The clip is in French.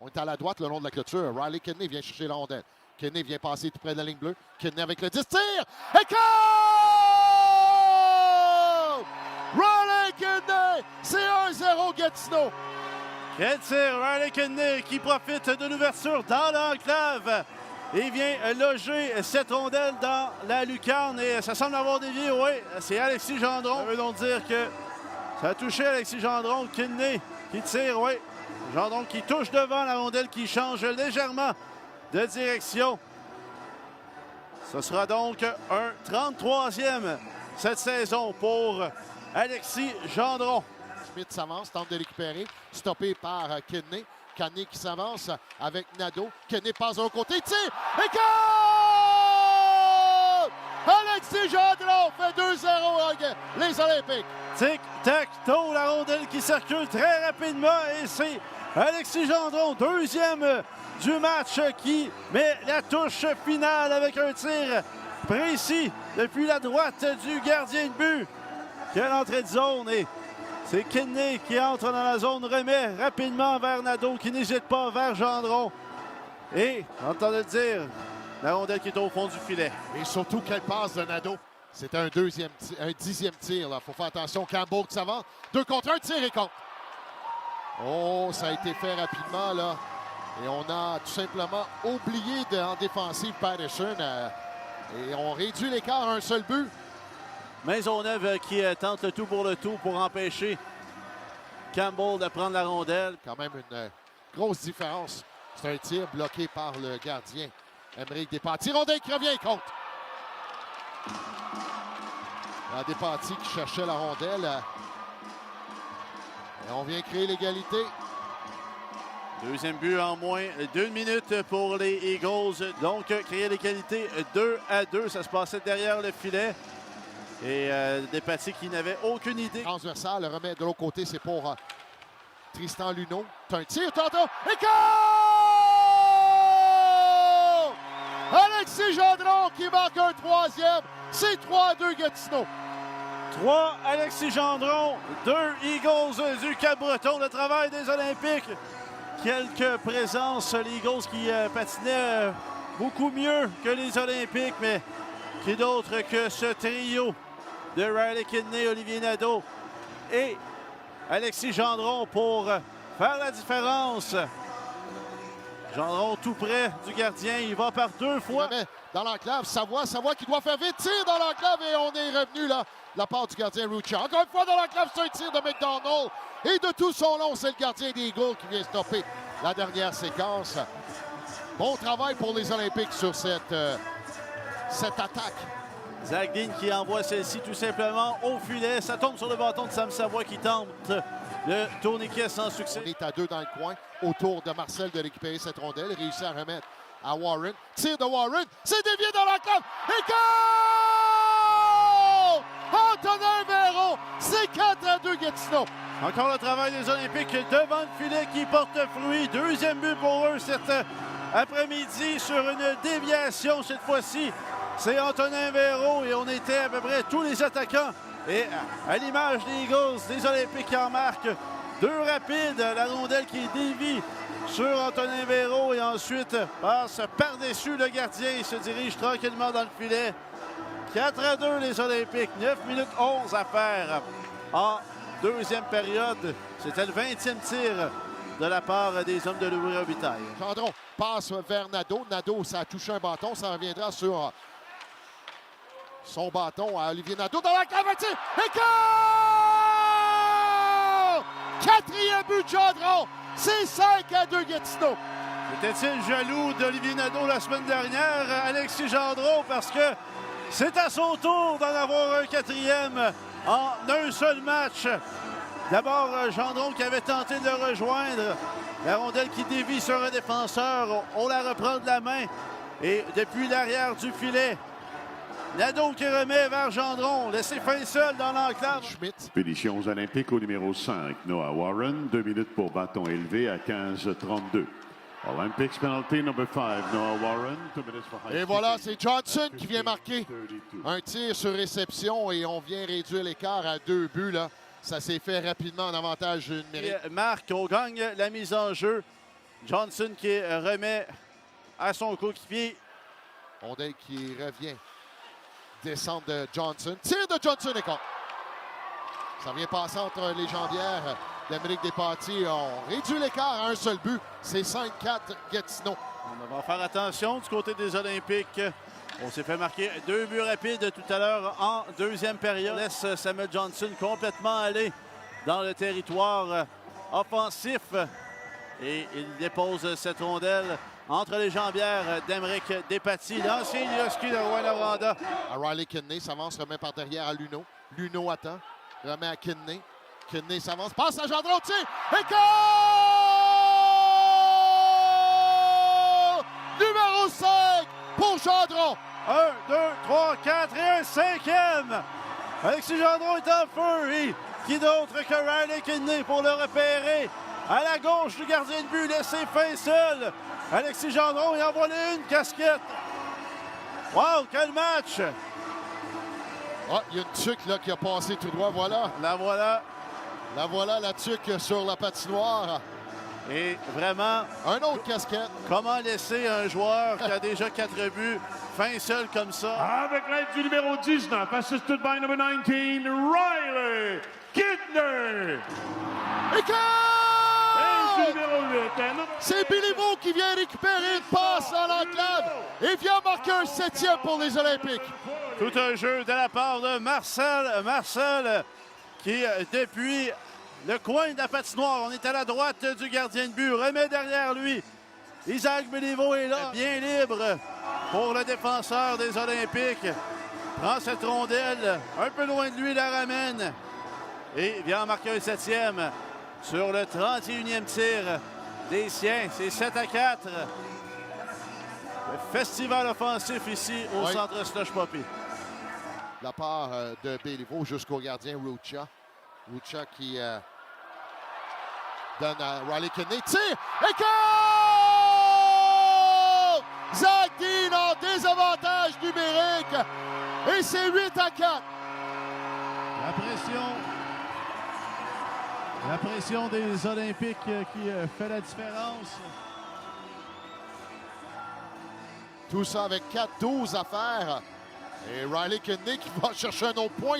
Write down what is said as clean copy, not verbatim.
On est à la droite le long de la clôture. Riley Kidney vient chercher la rondelle. Kidney vient passer tout près de la ligne bleue. Kidney avec le 10 tir. Et goal! Riley Kidney! C'est 1-0 Gatineau. Quel tir! Riley Kidney qui profite de l'ouverture dans l'enclave. Et vient loger cette rondelle dans la lucarne. Et ça semble avoir dévié. Oui, c'est Alexis Gendron. Ça veut donc dire que ça a touché Alexis Gendron. Kidney qui tire, oui. Gendron qui touche devant la rondelle qui change légèrement de direction. Ce sera donc un 33e cette saison pour Alexis Gendron. Schmidt s'avance, tente de récupérer. Stoppé par Kidney. Kidney qui s'avance avec Nadeau. Kidney passe de l'autre côté, tire et goal! Alexis Gendron fait 2-0 les Olympiques. Tic-tac-toe, la rondelle qui circule très rapidement et c'est Alexis Gendron, deuxième du match, qui met la touche finale avec un tir précis depuis la droite du gardien de but. Quelle entrée de zone! Et c'est Kidney qui entre dans la zone, remet rapidement vers Nadeau, qui n'hésite pas vers Gendron. Et, on entend le dire, la rondelle qui est au fond du filet. Et surtout, quelle passe de Nadeau. C'est un 10e tir. Il faut faire attention. Campbell qui s'avance. 2 contre 1, tir et contre. Oh, ça a été fait rapidement, là. Et on a tout simplement oublié en défensive Patterson. Et on réduit l'écart à un seul but. Maisonneuve qui tente le tout pour empêcher Campbell de prendre la rondelle. Quand même une grosse différence. C'est un tir bloqué par le gardien. Émeric Despatie. Rondelle qui revient contre. Despatie qui cherchait la rondelle. Et on vient créer l'égalité. Deuxième but en moins 2 minutes pour les Eagles. Donc, créer l'égalité 2-2. Ça se passait derrière le filet. Et Despatie qui n'avait aucune idée. Transversal, le remet de l'autre côté, c'est pour Tristan Luneau. C'est un tir tantôt. Et goal! Alexis Gendron qui marque un 3e. C'est 3-2 Gatineau. 3 Alexis Gendron, 2 Eagles du Cap-Breton. Le travail des Olympiques. Quelques présences, les Eagles qui patinaient beaucoup mieux que les Olympiques, mais qui d'autre que ce trio de Riley Kidney, Olivier Nadeau et Alexis Gendron pour faire la différence. Gendron tout près du gardien, il va par 2 fois. Dans l'enclave, Savoie qui doit faire vite, tir dans l'enclave et on est revenu là, de la part du gardien Ruccia. Encore une fois dans l'enclave, c'est un tir de McDonald et de tout son long, c'est le gardien des Eagles qui vient stopper la dernière séquence. Bon travail pour les Olympiques sur cette attaque. Zach Dean qui envoie celle-ci tout simplement au filet. Ça tombe sur le bâton de Sam Savoie qui tente le tourniquet sans succès. On est à 2 dans le coin. Autour de Marcel de récupérer cette rondelle. Réussit à remettre à Warren. Tir de Warren. C'est dévié dans la cave. Et goal! Antonin Véron. C'est 4-2 Gatineau. Encore le travail des Olympiques devant le filet qui porte fruit. Deuxième but pour eux cet après-midi sur une déviation cette fois-ci. C'est Antonin Véron et on était à peu près tous les attaquants. Et à l'image des Eagles, des Olympiques qui en marquent 2 rapides. La rondelle qui dévie sur Antonin Véron et ensuite passe par-dessus le gardien. Il se dirige tranquillement dans le filet. 4-2 les Olympiques. 9 minutes 11 à faire en deuxième période. C'était le 20e tir de la part des hommes de Louis Robitaille. Gendron passe vers Nadeau. Nadeau, ça a touché un bâton. Ça reviendra sur son bâton à Olivier Nadeau dans la cavité. Et goal! 4e but de Gendron. C'est 5-2 Gatineau. Était-il jaloux d'Olivier Nadeau la semaine dernière, Alexis Gendron, parce que c'est à son tour d'en avoir un 4e en un seul match. D'abord, Gendron qui avait tenté de le rejoindre. La rondelle qui dévie sur un défenseur. On la reprend de la main. Et depuis l'arrière du filet, Nadeau qui remet vers Gendron, laissé fin seul dans l'enclave. Schmidt. Punition aux Olympiques au numéro 5, Noah Warren. 2 minutes pour bâton élevé à 15-32. Olympics penalty number 5, Noah Warren. 2 minutes for high. Et voilà, c'est Johnson qui vient marquer un tir sur réception et on vient réduire l'écart à 2 buts là. Ça s'est fait rapidement en avantage numérique. Marc, on gagne la mise en jeu. Johnson qui remet à son coéquipier. Ondale qui revient. Descente de Johnson. Tir de Johnson et contre. Ça vient passer entre les jambières d'Amérique Despatie. On réduit l'écart à un seul but. C'est 5-4 Gatineau. On va faire attention du côté des Olympiques. On s'est fait marquer 2 buts rapides tout à l'heure en deuxième période. On laisse Samuel Johnson complètement aller dans le territoire offensif. Et il dépose cette rondelle entre les jambières d'Amérique Despatie. L'ancien Yoski de Rouyn-Noranda. Riley Kidney s'avance, remet par derrière à Luneau. Luneau attend, remet à Kidney. Kidney s'avance, passe à Gendron, tir! Et goal! Numéro 5 pour Gendron. 1, 2, 3, 4 et un cinquième. Alexis Gendron est en feu. Et qui d'autre que Riley Kidney pour le repérer à la gauche du gardien de but, laissé fin seul. Alexis Gendron, il envoie une casquette. Wow, quel match! Ah, il y a une tuque là qui a passé tout droit, voilà. La voilà. La voilà, la tuque sur la patinoire. Et vraiment, Un autre casquette. comment laisser un joueur qui a déjà 4 buts fin seul comme ça? Avec l'aide du numéro 19, assisted by number 19, Riley Kidney. Et goal! Et du numéro 8, C'est Béliveau qui vient récupérer une passe à l'enclave et vient marquer un 7e pour les Olympiques. Tout un jeu de la part de Marcel. Marcel qui, depuis le coin de la patinoire, on est à la droite du gardien de but, remet derrière lui. Isaac Béliveau est là, bien libre pour le défenseur des Olympiques. Prend cette rondelle, un peu loin de lui, la ramène. Et vient en marquer un 7e sur le 31e tir des siens. C'est 7-4. Le festival offensif ici au centre Slush Poppy. La part de Béliveau jusqu'au gardien Rucha. Rucha qui donne à Riley Kidney. Tire et goal! Zach Dean en désavantage numérique. Et c'est 8-4. La pression des Olympiques qui fait la différence. Tout ça avec 4-12 à faire. Et Riley Kidney qui va chercher un autre point.